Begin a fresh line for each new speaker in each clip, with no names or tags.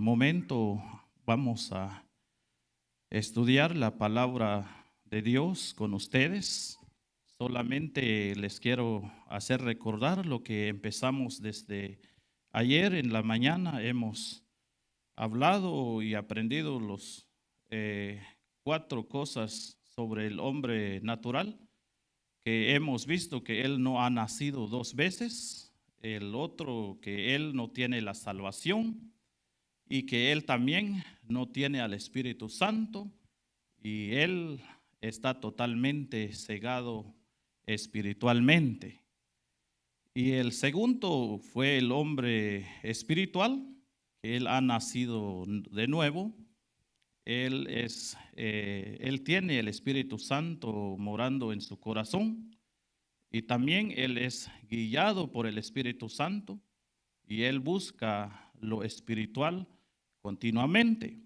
momento vamos a estudiar la palabra de Dios con ustedes. Solamente les quiero hacer recordar lo que empezamos desde ayer en la mañana. Hemos hablado y aprendido los 4 cosas sobre el hombre natural, que hemos visto que él no ha nacido 2 veces, el otro que él no tiene la salvación y que él también no tiene al Espíritu Santo y él está totalmente cegado espiritualmente. Y el segundo fue el hombre espiritual, que él ha nacido de nuevo. Él tiene el Espíritu Santo morando en su corazón y también él es guiado por el Espíritu Santo y él busca lo espiritual continuamente.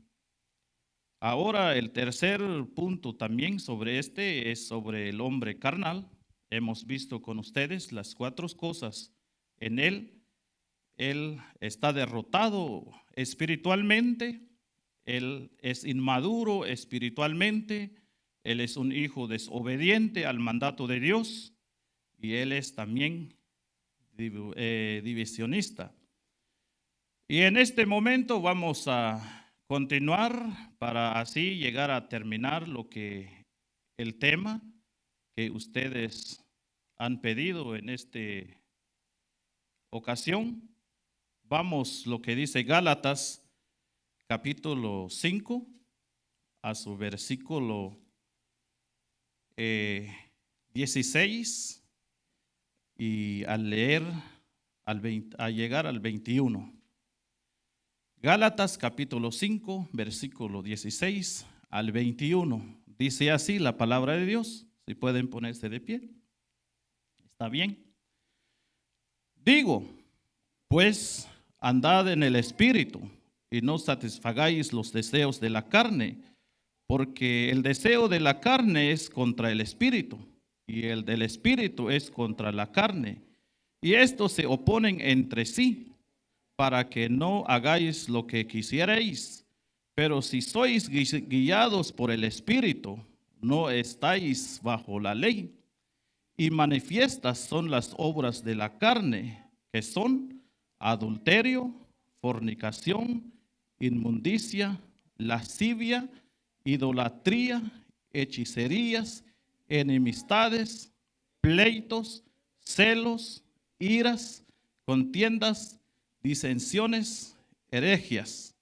Ahora el tercer punto también sobre es sobre el hombre carnal. Hemos visto con ustedes las 4 cosas en él. Él está derrotado espiritualmente, él es inmaduro espiritualmente, él es un hijo desobediente al mandato de Dios y él es también divisionista. Y en este momento vamos a continuar para así llegar a terminar el tema que ustedes han pedido en esta ocasión. Vamos lo que dice Gálatas capítulo 5 a su versículo 16 y al leer a llegar al 21. Gálatas capítulo 5, versículo 16 al 21. Dice así la palabra de Dios. Si pueden ponerse de pie. ¿Está bien? Digo, pues andad en el Espíritu y no satisfagáis los deseos de la carne, porque el deseo de la carne es contra el Espíritu y el del Espíritu es contra la carne. Y estos se oponen entre sí, para que no hagáis lo que quisierais. Pero si sois guiados por el Espíritu, no estáis bajo la ley. Y manifiestas son las obras de la carne, que son adulterio, fornicación, inmundicia, lascivia, idolatría, hechicerías, enemistades, pleitos, celos, iras, contiendas, disensiones, herejías,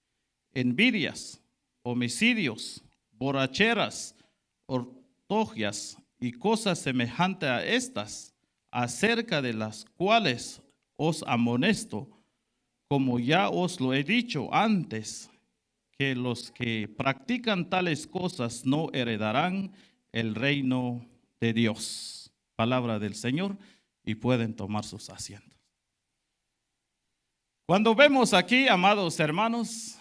envidias, homicidios, borracheras, orgias y cosas semejantes a estas, acerca de las cuales os amonesto, como ya os lo he dicho antes, que los que practican tales cosas no heredarán el reino de Dios. Palabra del Señor, y pueden tomar sus asientos. Cuando vemos aquí, amados hermanos,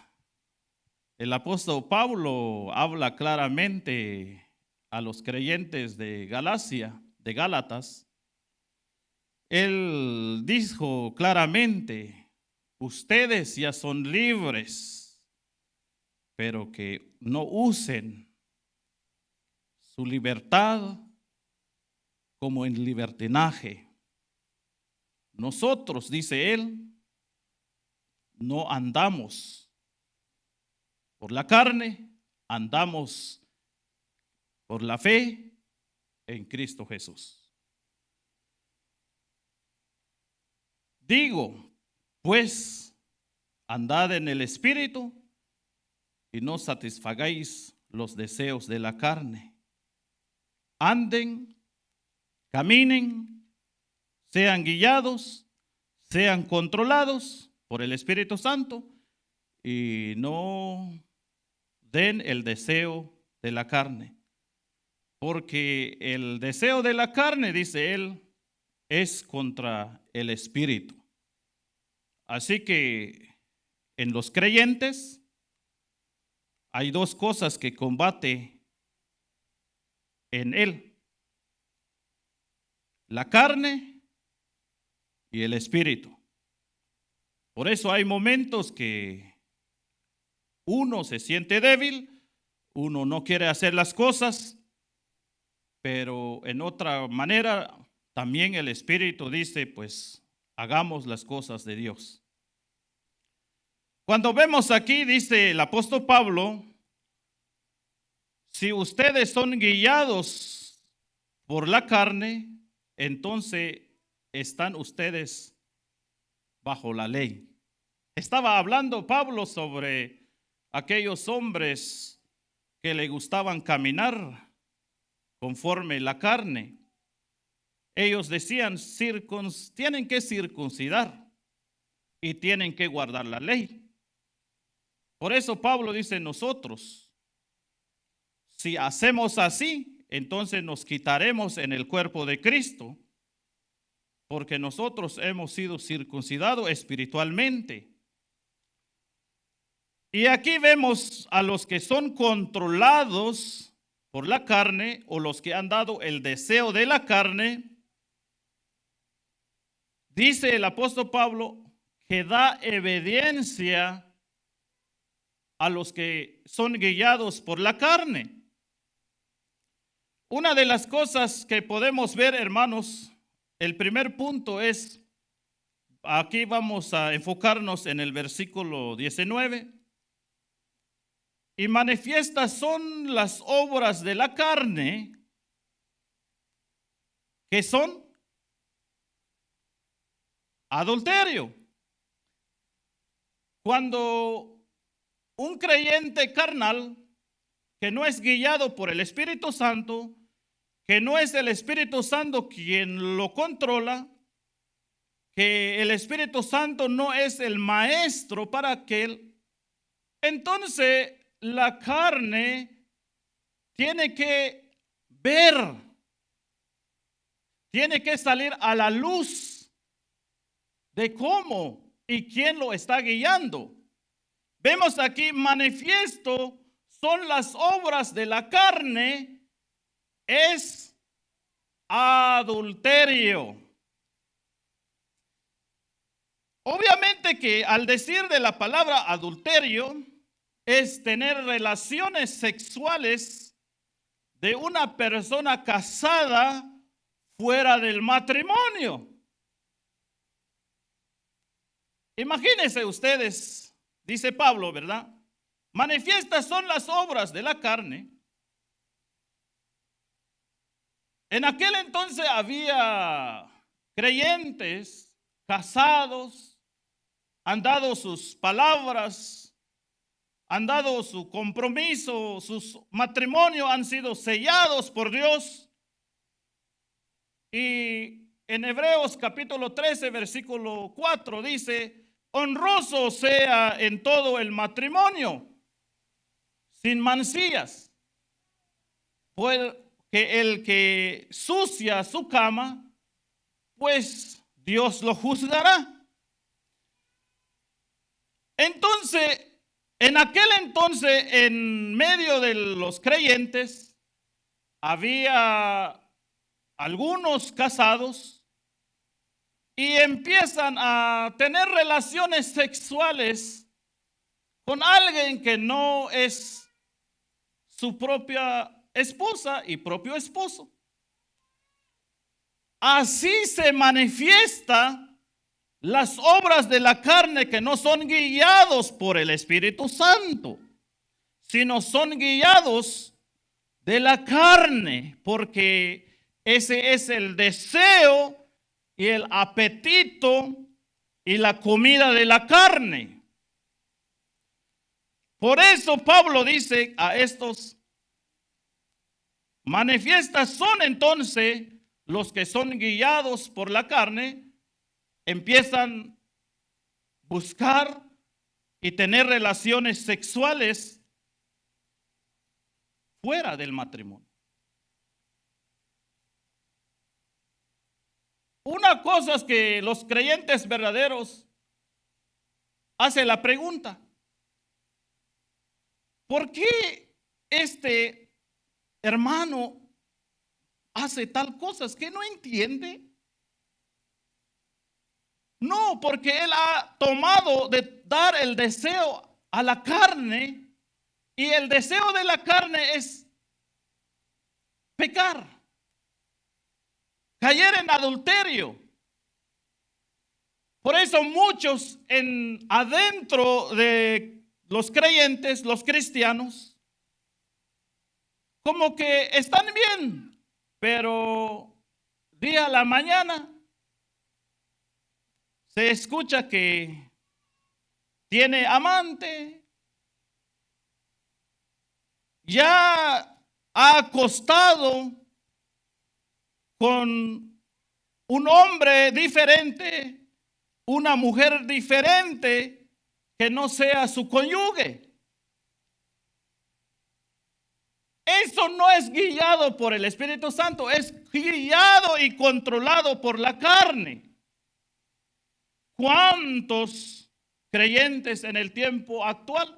el apóstol Pablo habla claramente a los creyentes de Galacia, de Gálatas. Él dijo claramente, ustedes ya son libres, pero que no usen su libertad como en libertinaje. Nosotros, dice él, no andamos por la carne, andamos por la fe en Cristo Jesús. Digo, pues, andad en el Espíritu y no satisfagáis los deseos de la carne. Anden, caminen, sean guiados, sean controlados por el Espíritu Santo y no den el deseo de la carne. Porque el deseo de la carne, dice él, es contra el Espíritu. Así que en los creyentes hay 2 cosas que combate en él: la carne y el Espíritu. Por eso hay momentos que Uno se siente débil, uno no quiere hacer las cosas, pero en otra manera también el Espíritu dice, pues hagamos las cosas de Dios. Cuando vemos aquí, dice el apóstol Pablo, si ustedes son guiados por la carne, entonces están ustedes bajo la ley. Estaba hablando Pablo sobre aquellos hombres que le gustaban caminar conforme la carne. Ellos decían, tienen que circuncidar y tienen que guardar la ley. Por eso Pablo dice, nosotros, si hacemos así, entonces nos quitaremos en el cuerpo de Cristo, porque nosotros hemos sido circuncidados espiritualmente. Y aquí vemos a los que son controlados por la carne o los que han dado el deseo de la carne. Dice el apóstol Pablo que da obediencia a los que son guiados por la carne. Una de las cosas que podemos ver, hermanos, el primer punto es, aquí vamos a enfocarnos en el versículo 19. Y manifiestas son las obras de la carne, que son adulterio. Cuando un creyente carnal que no es guiado por el Espíritu Santo, que no es el Espíritu Santo quien lo controla, que el Espíritu Santo no es el maestro para aquel, entonces la carne tiene que ver, tiene que salir a la luz de cómo y quién lo está guiando. Vemos aquí, manifiesto son las obras de la carne, es adulterio. Obviamente que al decir de la palabra adulterio, es tener relaciones sexuales de una persona casada fuera del matrimonio. Imagínense ustedes, dice Pablo, ¿verdad? Manifiestas son las obras de la carne. En aquel entonces había creyentes casados, han dado sus palabras, han dado su compromiso, sus matrimonios han sido sellados por Dios. Y en Hebreos capítulo 13, versículo 4 dice, honroso sea en todo el matrimonio, sin mancillas, pues que el que sucia su cama, pues Dios lo juzgará. Entonces, en aquel entonces, en medio de los creyentes, había algunos casados y empiezan a tener relaciones sexuales con alguien que no es su propia esposa y propio esposo. Así se manifiesta las obras de la carne que no son guiados por el Espíritu Santo, sino son guiados de la carne, porque ese es el deseo y el apetito y la comida de la carne. Por eso Pablo dice a estos, manifiestas son entonces los que son guiados por la carne, empiezan a buscar y tener relaciones sexuales fuera del matrimonio. Una cosa es que los creyentes verdaderos hacen la pregunta, ¿por qué este hermano hace tal cosas que no entiende? No, porque él ha tomado de dar el deseo a la carne, y el deseo de la carne es pecar, caer en adulterio. Por eso muchos adentro de los creyentes, los cristianos, como que están bien, pero día a la mañana se escucha que tiene amante, ya ha acostado con un hombre diferente, una mujer diferente que no sea su cónyuge. Eso no es guiado por el Espíritu Santo, es guiado y controlado por la carne. ¿Cuántos creyentes en el tiempo actual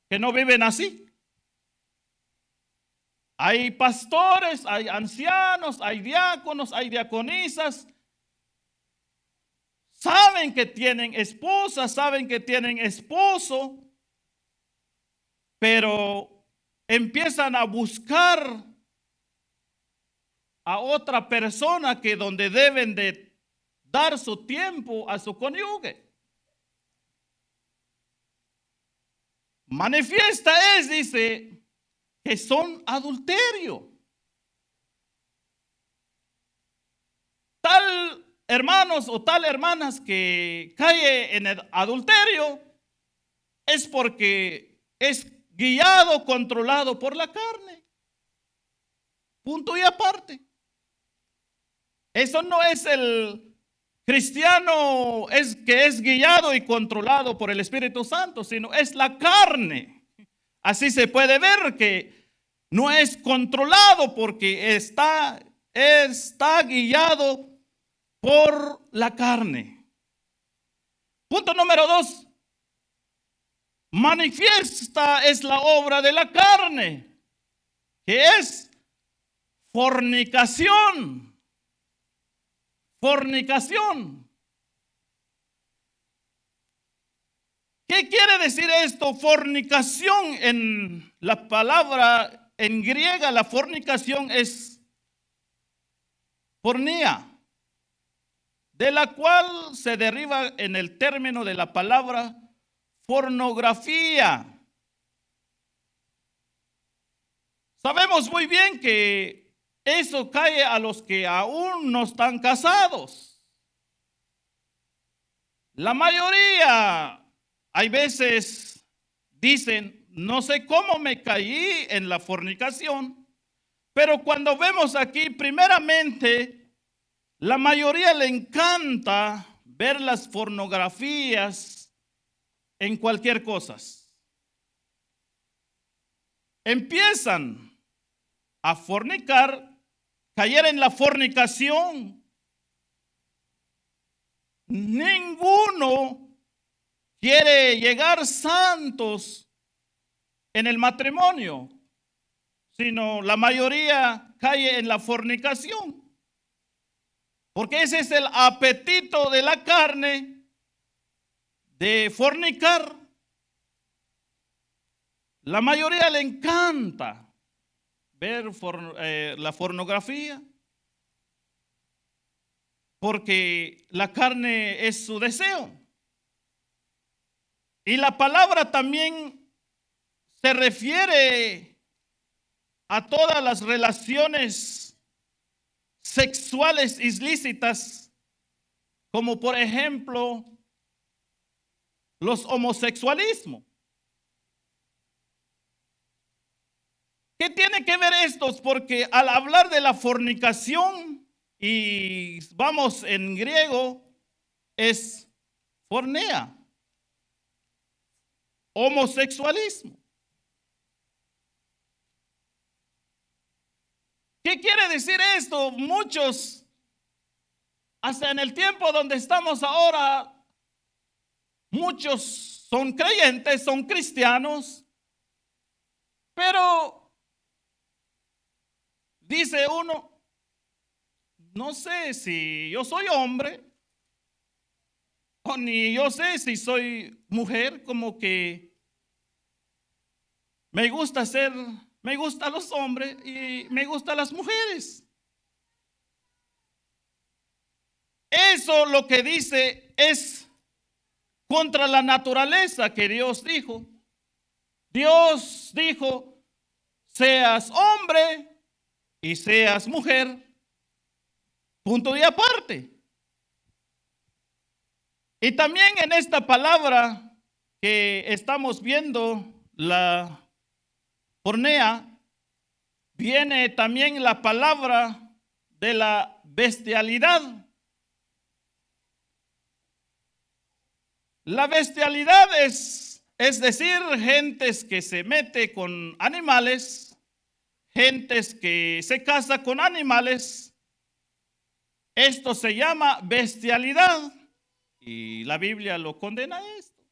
que no viven así? Hay pastores, hay ancianos, hay diáconos, hay diaconisas. Saben que tienen esposa, saben que tienen esposo, pero empiezan a buscar a otra persona que donde deben de dar su tiempo a su cónyuge. Manifiesta es, dice, que son adulterio. Tal hermanos o tal hermanas que cae en el adulterio es porque es guiado, controlado por la carne. Punto y aparte. Eso no es el cristiano que es guiado y controlado por el Espíritu Santo, sino es la carne. Así se puede ver que no es controlado porque está guiado por la carne. Punto número 2. Manifiesta es la obra de la carne, que es fornicación. Fornicación. ¿Qué quiere decir esto? Fornicación, en la palabra en griega, la fornicación es pornía, de la cual se deriva en el término de la palabra pornografía. Sabemos muy bien que eso cae a los que aún no están casados. La mayoría, hay veces, dicen, no sé cómo me caí en la fornicación, pero cuando vemos aquí, primeramente, la mayoría le encanta ver las pornografías en cualquier cosa. Empiezan a fornicar, caer en la fornicación. Ninguno quiere llegar santos en el matrimonio, sino la mayoría cae en la fornicación. Porque ese es el apetito de la carne de fornicar. La mayoría le encanta ver la pornografía, porque la carne es su deseo. Y la palabra también se refiere a todas las relaciones sexuales ilícitas, como por ejemplo los homosexualismos. ¿Qué tiene que ver estos? Porque al hablar de la fornicación, y vamos en griego, es pornea, homosexualismo. ¿Qué quiere decir esto? Muchos, hasta en el tiempo donde estamos ahora, muchos son creyentes, son cristianos, pero dice uno, no sé si yo soy hombre, O ni yo sé si soy mujer, como que me gusta los hombres y me gustan las mujeres. Eso lo que dice es contra la naturaleza que Dios dijo. Dios dijo, seas hombre y seas mujer, punto y aparte. Y también en esta palabra que estamos viendo, la pornea, viene también la palabra de la bestialidad. La bestialidad es decir, gentes que se mete con animales, gentes que se casa con animales. Esto se llama bestialidad y la Biblia lo condena esto.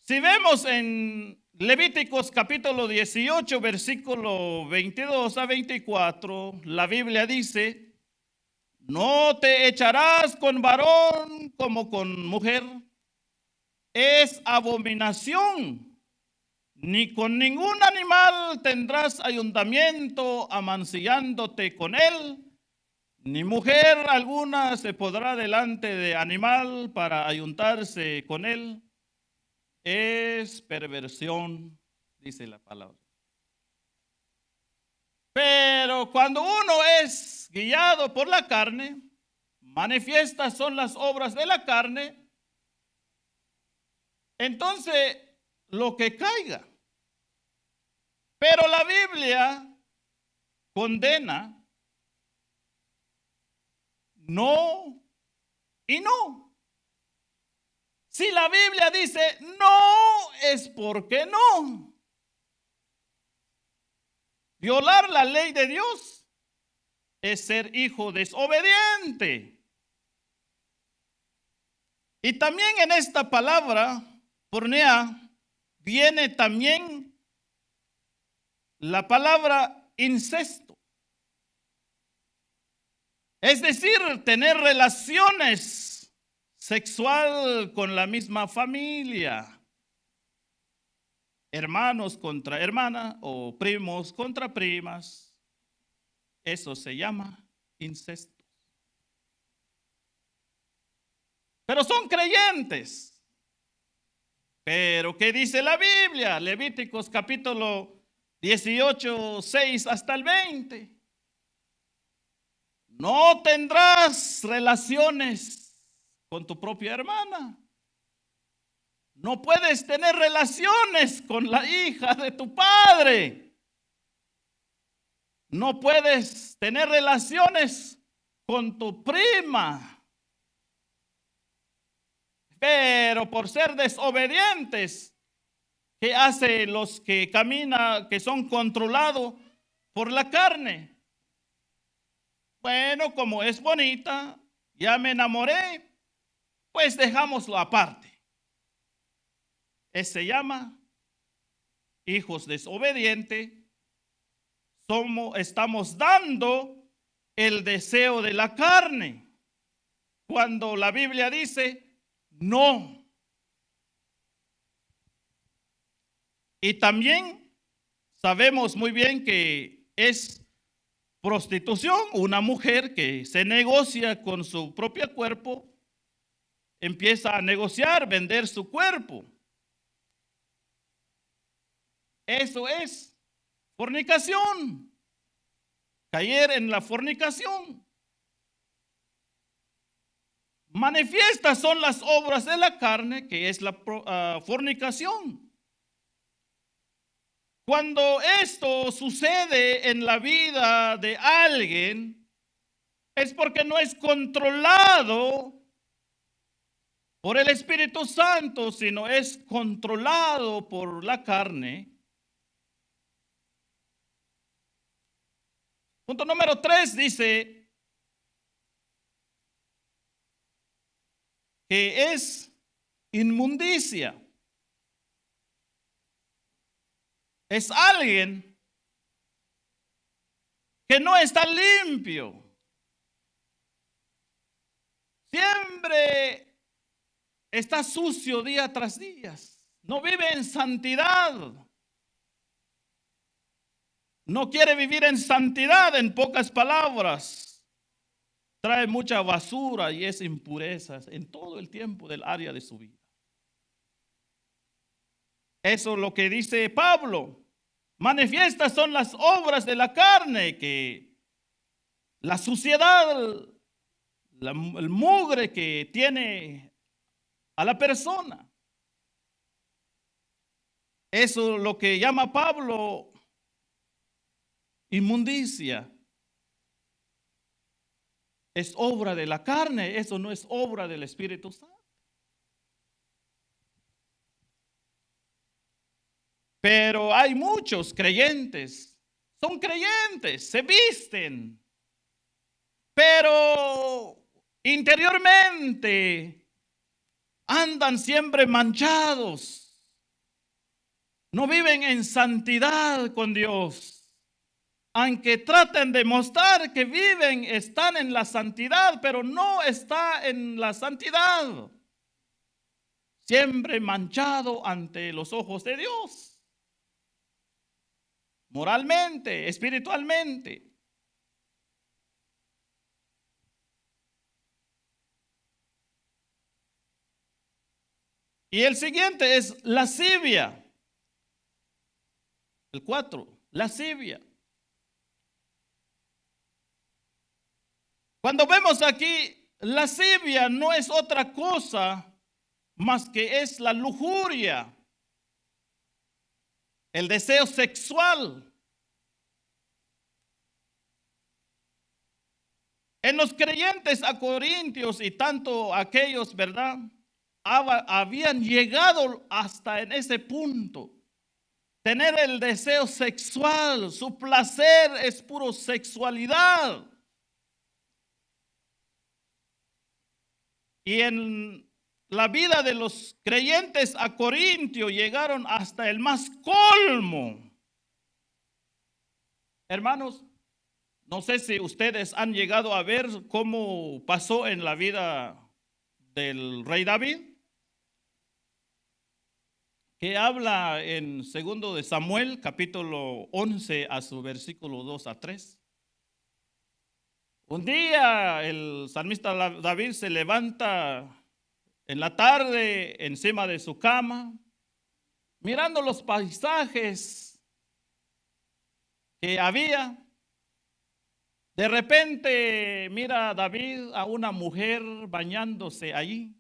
Si vemos en Levíticos capítulo 18, versículo 22 a 24, la Biblia dice, no te echarás con varón como con mujer, es abominación, ni con ningún animal tendrás ayuntamiento amancillándote con él, ni mujer alguna se podrá delante de animal para ayuntarse con él. Es perversión, dice la palabra. Pero cuando uno es guiado por la carne, manifiestas son las obras de la carne, entonces lo que caiga. Pero la Biblia condena no y no. Si la Biblia dice no, es porque no. Violar la ley de Dios es ser hijo desobediente. Y también en esta palabra, pornea, viene también la palabra incesto. Es decir, tener relaciones sexual con la misma familia. Hermanos contra hermanas o primos contra primas. Eso se llama incesto. Pero son creyentes. Pero ¿qué dice la Biblia? Levíticos capítulo 18, 6 hasta el 20. No tendrás relaciones con tu propia hermana. No puedes tener relaciones con la hija de tu padre. No puedes tener relaciones con tu prima. Pero por ser desobedientes, ¿qué hacen los que caminan, que son controlados por la carne? Bueno, como es bonita, ya me enamoré, pues dejámoslo aparte. Se llama hijos desobedientes. Estamos dando el deseo de la carne, cuando la Biblia dice no. Y también sabemos muy bien que es prostitución, una mujer que se negocia con su propio cuerpo, empieza a negociar, vender su cuerpo. Eso es fornicación, caer en la fornicación. Manifiestas son las obras de la carne, que es la fornicación. Cuando esto sucede en la vida de alguien, es porque no es controlado por el Espíritu Santo, sino es controlado por la carne. Punto número 3 dice que es inmundicia. Es alguien que no está limpio. Siempre está sucio día tras día. No vive en santidad. No quiere vivir en santidad, en pocas palabras. Trae mucha basura y es impurezas en todo el tiempo del área de su vida. Eso es lo que dice Pablo. Manifiestas son las obras de la carne, que la suciedad, el mugre que tiene a la persona. Eso es lo que llama Pablo inmundicia. Es obra de la carne, eso no es obra del Espíritu Santo. Pero hay muchos creyentes, son creyentes, se visten, pero interiormente andan siempre manchados, no viven en santidad con Dios. Aunque traten de mostrar que viven, están en la santidad, pero no está en la santidad. Siempre manchado ante los ojos de Dios. Moralmente, espiritualmente. Y el siguiente es lascivia. El 4, lascivia. Cuando vemos aquí, lascivia no es otra cosa más que es la lujuria, el deseo sexual. En los creyentes a Corintios y tanto aquellos, ¿verdad? Habían llegado hasta en ese punto. Tener el deseo sexual, su placer es puro sexualidad. Y en la vida de los creyentes a Corintio llegaron hasta el más colmo. Hermanos, no sé si ustedes han llegado a ver cómo pasó en la vida del rey David, que habla en 2 de Samuel, capítulo 11, a su versículo 2 a 3. Un día el salmista David se levanta en la tarde encima de su cama, mirando los paisajes que había. De repente mira David a una mujer bañándose allí,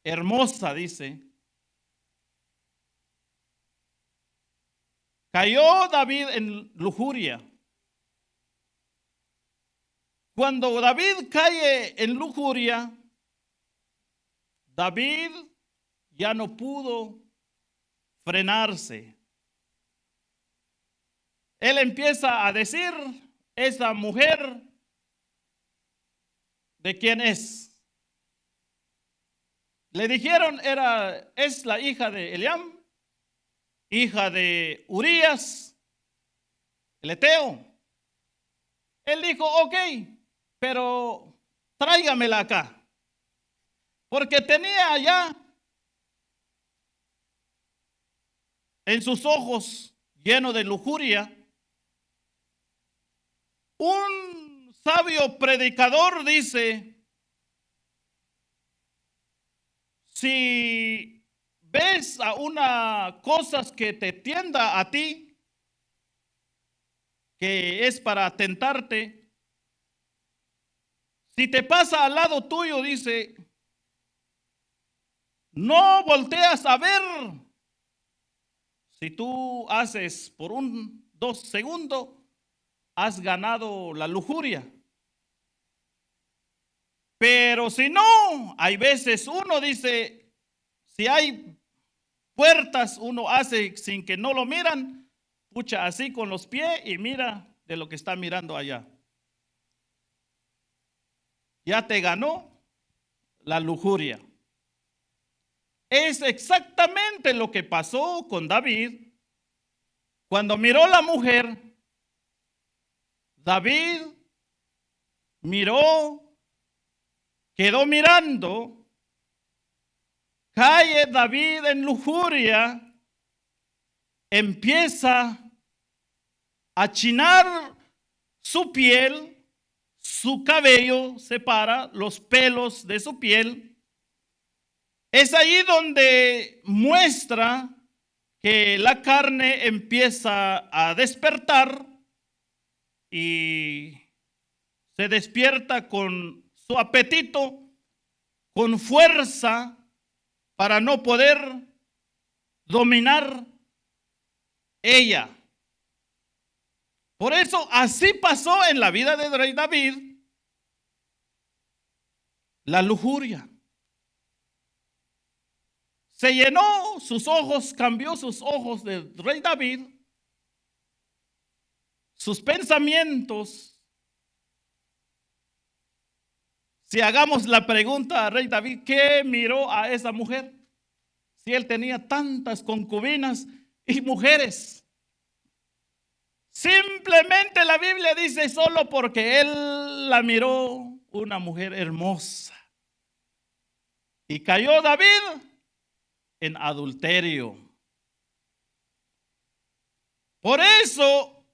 hermosa, dice. Cayó David en lujuria. Cuando David cae en lujuria, David ya no pudo frenarse. Él empieza a decir, esa mujer, ¿de quién es? Le dijeron, es la hija de Eliam, hija de Urías, el Eteo. Él dijo, ok, pero tráigamela acá. Porque tenía allá en sus ojos lleno de lujuria. Un sabio predicador dice, si ves a una cosa que te tienda a ti, que es para tentarte, si te pasa al lado tuyo, dice, no volteas a ver. Si tú haces por 2 segundos, has ganado la lujuria. Pero si no, hay veces uno dice, si hay puertas, uno hace sin que no lo miran, pucha así con los pies y mira de lo que está mirando allá. Ya te ganó la lujuria. Es exactamente lo que pasó con David. Cuando miró la mujer, David miró quedó mirando, cae David en lujuria, empieza a achinar su piel, su cabello se para, los pelos de su piel. Es ahí donde muestra que la carne empieza a despertar y se despierta con su apetito, con fuerza, para no poder dominar ella. Por eso así pasó en la vida del rey David, la lujuria. Se llenó sus ojos, cambió sus ojos del rey David, sus pensamientos. Si hagamos la pregunta al rey David, ¿qué miró a esa mujer? Si él tenía tantas concubinas y mujeres. Simplemente la Biblia dice solo porque él la miró una mujer hermosa. Y cayó David en adulterio. Por eso,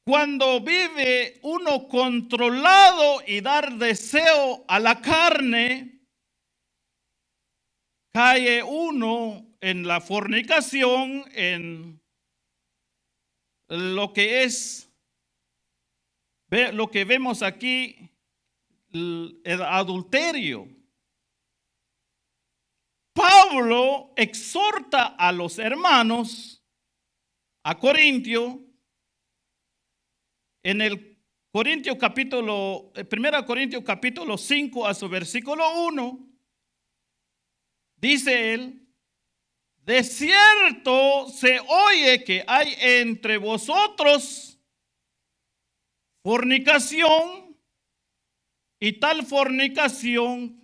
cuando vive uno controlado y dar deseo a la carne, cae uno en la fornicación, en lo que es, lo que vemos aquí, el adulterio. Pablo exhorta a los hermanos a Corintio, en el Corintio capítulo, 1 Corintios capítulo 5 a su versículo 1, dice él: de cierto se oye que hay entre vosotros fornicación, y tal fornicación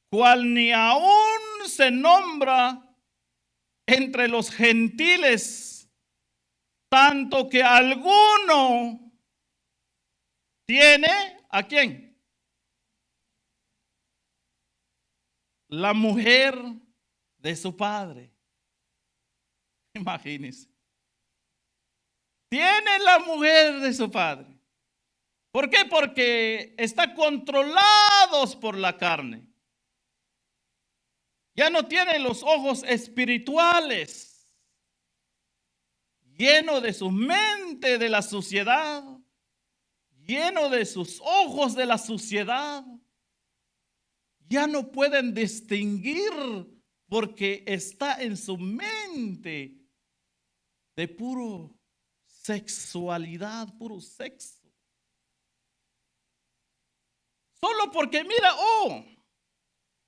cual ni aún se nombra entre los gentiles, tanto que alguno tiene, ¿a quién? La mujer de su padre. Imagínense. Tiene la mujer de su padre. ¿Por qué? Porque está controlados por la carne. Ya no tiene los ojos espirituales, lleno de su mente de la suciedad, lleno de sus ojos de la suciedad. Ya no pueden distinguir porque está en su mente de puro sexualidad, puro sexo. Solo porque mira, oh,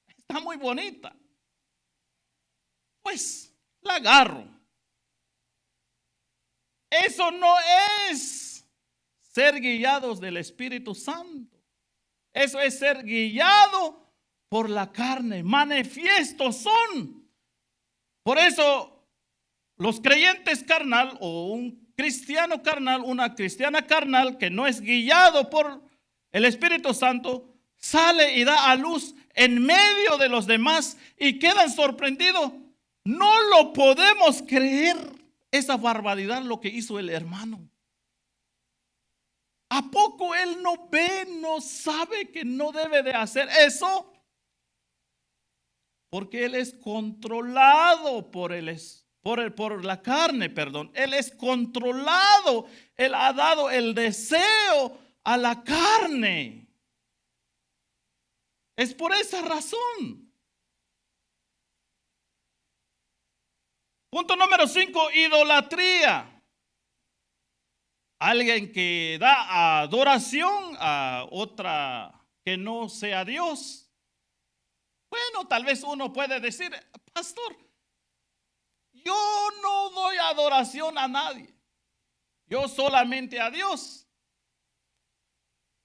está muy bonita, pues la agarro. Eso no es ser guiados del Espíritu Santo. Eso es ser guiado por la carne. Manifiestos son. Por eso los creyentes carnal, o un cristiano carnal, una cristiana carnal que no es guiado por el Espíritu Santo, sale y da a luz en medio de los demás y quedan sorprendidos. No lo podemos creer, esa barbaridad lo que hizo el hermano. ¿A poco él no ve, no sabe que no debe de hacer eso? Porque él es controlado por la carne, perdón. Él es controlado. Él ha dado el deseo a la carne. Es por esa razón. Punto número 5, idolatría. Alguien que da adoración a otra que no sea Dios. Bueno, tal vez uno puede decir, pastor, yo no doy adoración a nadie. Yo solamente a Dios.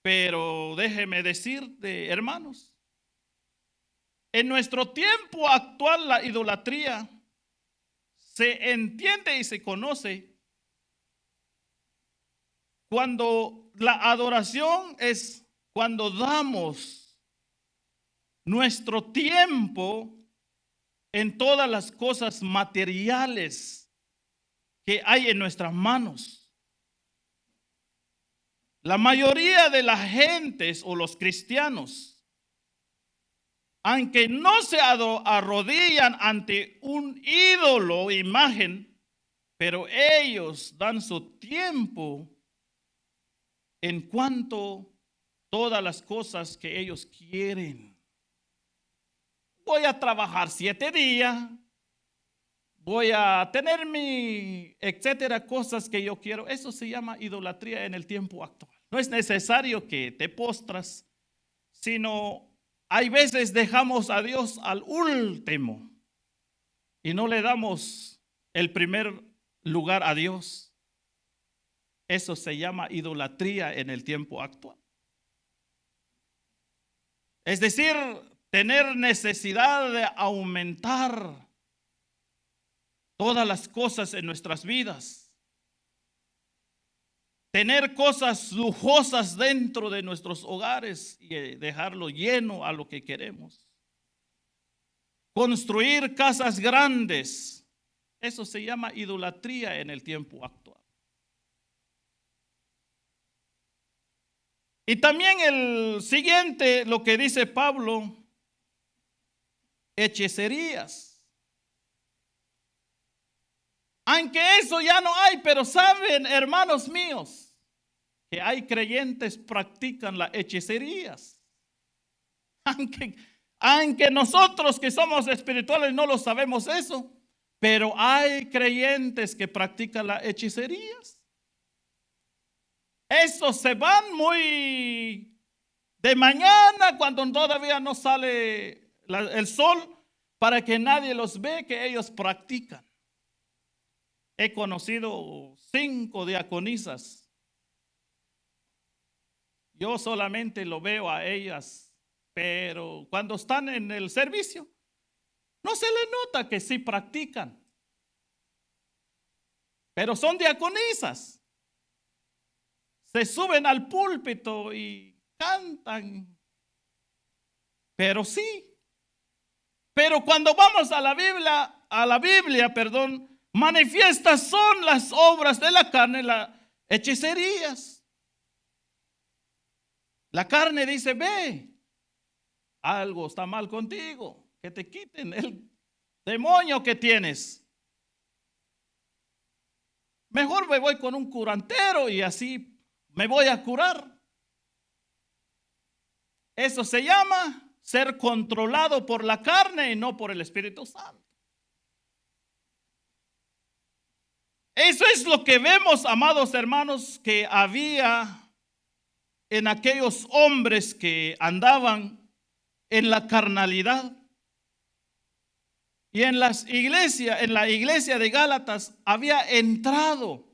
Pero déjeme decirte, hermanos, en nuestro tiempo actual la idolatría se entiende y se conoce cuando la adoración es cuando damos nuestro tiempo en todas las cosas materiales que hay en nuestras manos. La mayoría de las gentes o los cristianos, aunque no se arrodillan ante un ídolo o imagen, pero ellos dan su tiempo en cuanto a todas las cosas que ellos quieren. Voy a trabajar 7 días, voy a tener mi, etcétera, cosas que yo quiero. Eso se llama idolatría en el tiempo actual. No es necesario que te postras, sino hay veces dejamos a Dios al último y no le damos el primer lugar a Dios. Eso se llama idolatría en el tiempo actual. Es decir, tener necesidad de aumentar todas las cosas en nuestras vidas. Tener cosas lujosas dentro de nuestros hogares y dejarlo lleno a lo que queremos. Construir casas grandes. Eso se llama idolatría en el tiempo actual. Y también el siguiente, lo que dice Pablo, hechicerías. Aunque eso ya no hay, pero saben, hermanos míos, que hay creyentes que practican las hechicerías. Aunque nosotros que somos espirituales no lo sabemos eso, pero hay creyentes que practican las hechicerías. Esos se van muy de mañana cuando todavía no sale el sol para que nadie los ve que ellos practican. He conocido 5 diaconisas. Yo solamente lo veo a ellas, pero cuando están en el servicio, no se les nota que sí practican. Pero son diaconisas. Se suben al púlpito y cantan. Pero sí. Pero cuando vamos a la Biblia, manifiestas son las obras de la carne, las hechicerías. La carne dice, ve, algo está mal contigo, que te quiten el demonio que tienes. Mejor me voy con un curandero y así me voy a curar. Eso se llama ser controlado por la carne y no por el Espíritu Santo. Eso es lo que vemos, amados hermanos, que había en aquellos hombres que andaban en la carnalidad. Y en la iglesia de Gálatas había entrado.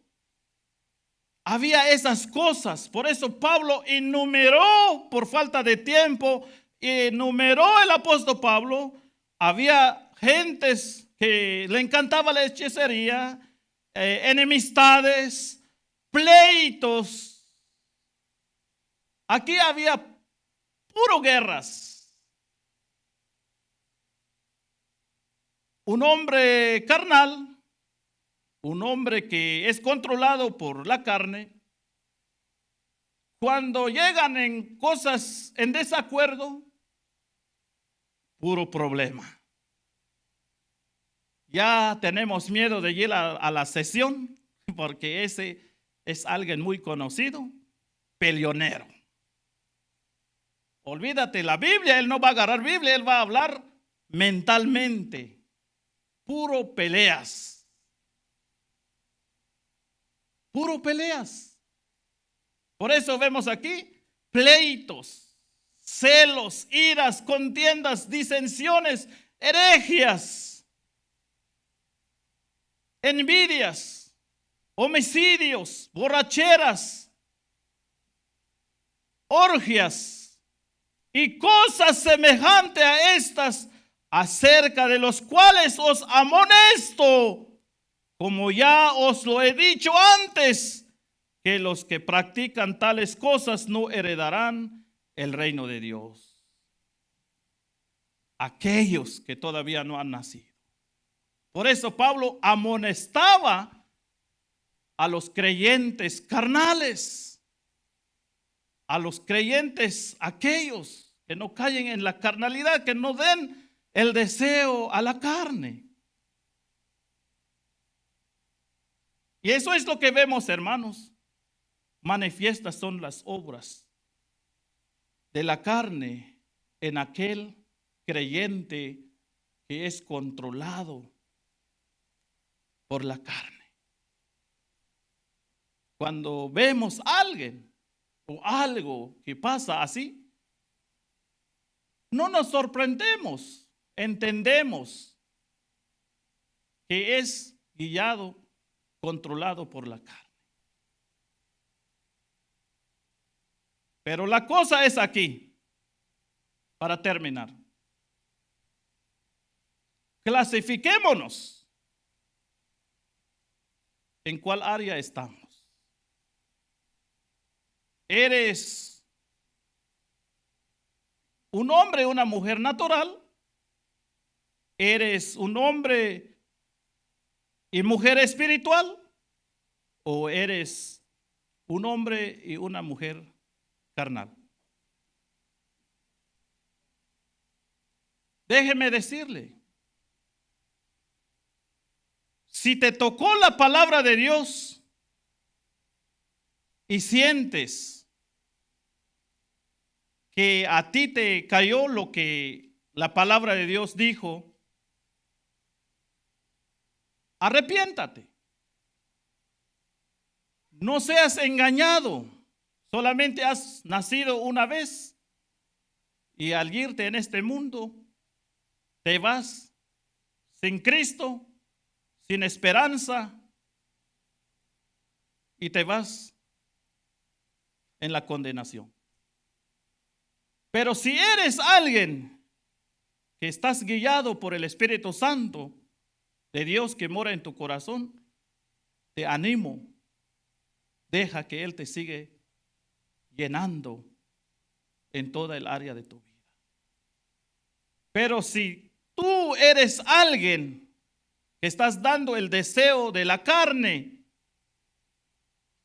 Había esas cosas. Por eso Pablo enumeró, por falta de tiempo, enumeró el apóstol Pablo. Había gentes que le encantaba la hechicería, enemistades, pleitos. Aquí había puro guerras. Un hombre carnal, un hombre que es controlado por la carne, cuando llegan en cosas en desacuerdo, puro problema. Ya tenemos miedo de ir a la sesión, porque ese es alguien muy conocido, peleonero. Olvídate la Biblia, él no va a agarrar Biblia, él va a hablar mentalmente. Puro peleas. Puro peleas. Por eso vemos aquí pleitos, celos, iras, contiendas, disensiones, herejías, envidias, homicidios, borracheras, orgias y cosas semejantes a estas, acerca de los cuales os amonesto, como ya os lo he dicho antes, que los que practican tales cosas no heredarán el reino de Dios. aquellos que todavía no han nacido. Por eso Pablo amonestaba a los creyentes carnales, a los creyentes aquellos que no caen en la carnalidad, que no den el deseo a la carne. Y eso es lo que vemos, hermanos. Manifiestas son las obras de la carne en aquel creyente que es controlado por la carne. Cuando vemos a alguien o algo que pasa así, no nos sorprendemos, entendemos que es guiado, controlado por la carne. Pero la cosa es aquí, para terminar. Clasifiquémonos. ¿En cuál área estamos? ¿Eres un hombre o una mujer natural? ¿Eres un hombre y mujer espiritual? ¿O eres un hombre y una mujer carnal? Déjeme decirle, si te tocó la palabra de Dios y sientes que a ti te cayó lo que la palabra de Dios dijo, arrepiéntate. No seas engañado. Solamente has nacido una vez y al irte en este mundo te vas sin Cristo, sin esperanza, y te vas en la condenación. Pero si eres alguien que estás guiado por el Espíritu Santo de Dios que mora en tu corazón, te animo, deja que Él te siga llenando en toda el área de tu vida. Pero si tú eres alguien que estás dando el deseo de la carne,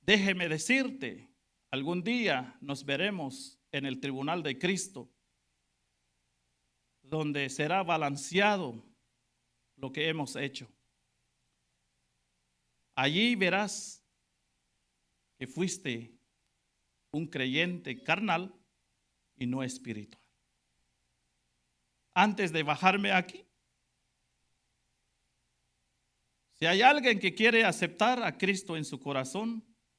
déjeme decirte, algún día nos veremos en el tribunal de Cristo, donde será balanceado lo que hemos hecho. Allí verás que fuiste un creyente carnal y no espiritual. Antes de bajarme aquí, si hay alguien que quiere aceptar a Cristo en su corazón,